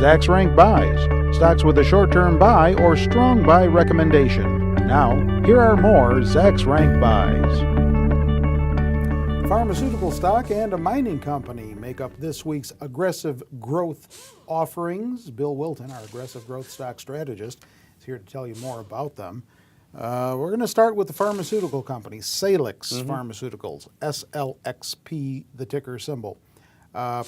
Zacks Rank Buys, stocks with a short-term buy or strong buy recommendation. Now, here are more Zacks Rank Buys. Pharmaceutical stock and a mining company make up this week's aggressive growth offerings. Bill Wilton, our aggressive growth stock strategist, is here to tell you more about them. We're going to start with the pharmaceutical company, Salix Pharmaceuticals, SLXP, the ticker symbol.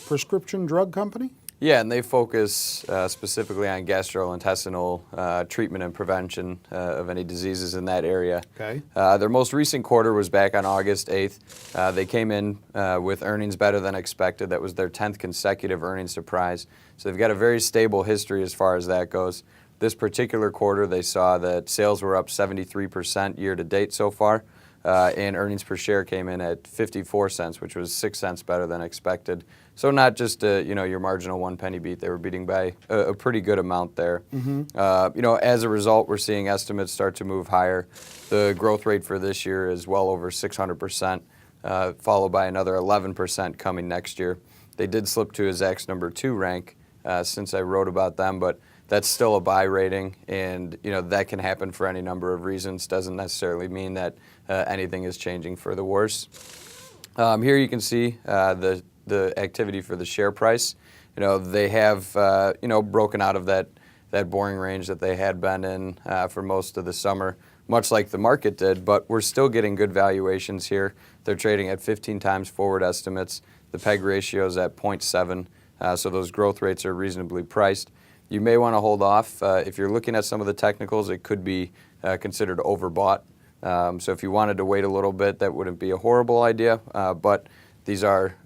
Prescription drug company? Yeah, and they focus specifically on gastrointestinal treatment and prevention of any diseases in that area. Okay. Their most recent quarter was back on August 8th. They came in with earnings better than expected. That was their 10th consecutive earnings surprise. So they've got a very stable history as far as that goes. This particular quarter, they saw that sales were up 73% year to date so far, and earnings per share came in at 54 cents, which was 6 cents better than expected. So not just your marginal 1 penny beat; they were beating by a pretty good amount there. As a result, we're seeing estimates start to move higher. The growth rate for this year is well over 600%, followed by another 11% coming next year. They did slip to a Zacks number 2 rank since I wrote about them, but that's still a buy rating, and that can happen for any number of reasons. Doesn't necessarily mean that anything is changing for the worse. Here you can see the activity for the share price. They have broken out of that boring range that they had been in for most of the summer, much like the market did, but we're still getting good valuations here. They're trading at 15 times forward estimates. The PEG ratio is at 0.7, so those growth rates are reasonably priced. You may want to hold off. If you're looking at some of the technicals, it could be considered overbought. So if you wanted to wait a little bit, that wouldn't be a horrible idea, but these are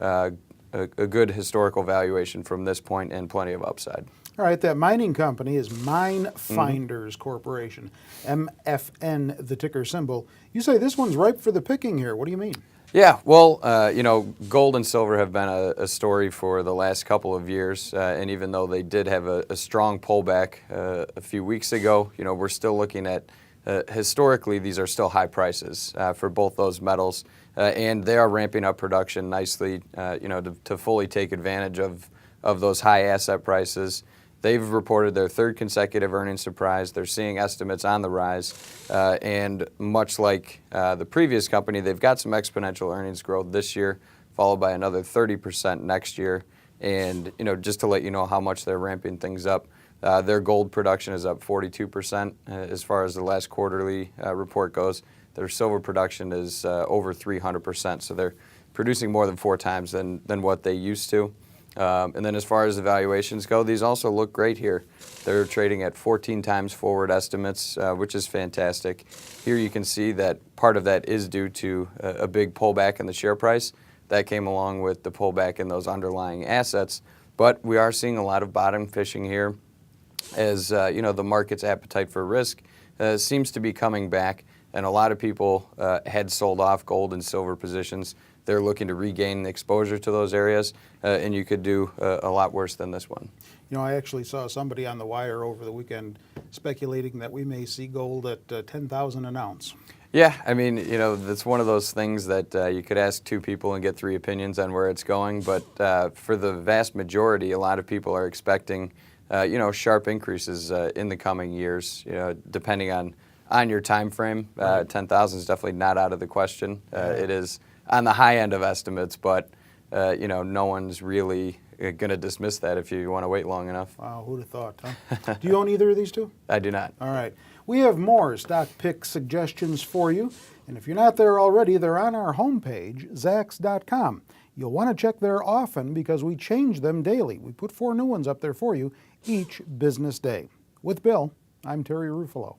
a good historical valuation from this point and plenty of upside. All right, that mining company is Minefinders Corporation, MFN, the ticker symbol. You say this one's ripe for the picking here. What do you mean? Yeah, well, gold and silver have been a story for the last couple of years, and even though they did have a strong pullback a few weeks ago, we're still looking at, historically, these are still high prices for both those metals, and they are ramping up production nicely, to fully take advantage of those high asset prices. They've reported their 3rd consecutive earnings surprise. They're seeing estimates on the rise. And much like the previous company, they've got some exponential earnings growth this year, followed by another 30% next year. And, just to let you know how much they're ramping things up, their gold production is up 42% as far as the last quarterly report goes. Their silver production is over 300%. So they're producing more than 4 times than what they used to. And then as far as the valuations go, these also look great here. They're trading at 14 times forward estimates, which is fantastic. Here you can see that part of that is due to a big pullback in the share price. That came along with the pullback in those underlying assets. But we are seeing a lot of bottom fishing here as the market's appetite for risk seems to be coming back. And a lot of people had sold off gold and silver positions. They're looking to regain exposure to those areas, and you could do a lot worse than this one. I actually saw somebody on the wire over the weekend speculating that we may see gold at 10,000 an ounce. Yeah, I mean, that's one of those things that you could ask 2 people and get 3 opinions on where it's going. But for the vast majority, a lot of people are expecting, sharp increases in the coming years, depending on your time frame. 10,000 is definitely not out of the question. It is on the high end of estimates, but no one's really going to dismiss that if you want to wait long enough. Wow, who'd have thought, huh? Do you own either of these 2? I do not. All right. We have more stock pick suggestions for you, and if you're not there already, they're on our homepage, Zacks.com. You'll want to check there often because we change them daily. We put 4 new ones up there for you each business day. With Bill, I'm Terry Ruffalo.